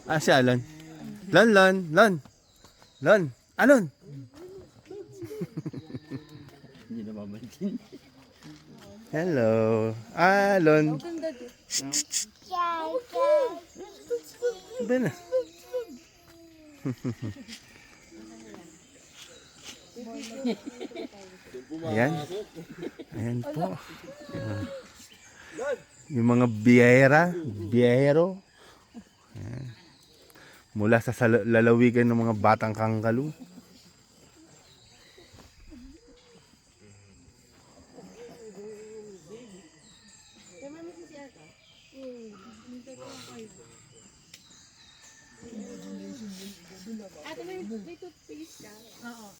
Ah, si Alon. Lon, Lon, Lon. Lon, Alon. Hindi na babalikin. Hello, Alon. Ba na? Ayan. Ayan po. Yung mga biyahero. Ayan. Mula sa lalawigan ng mga batang kangkalu.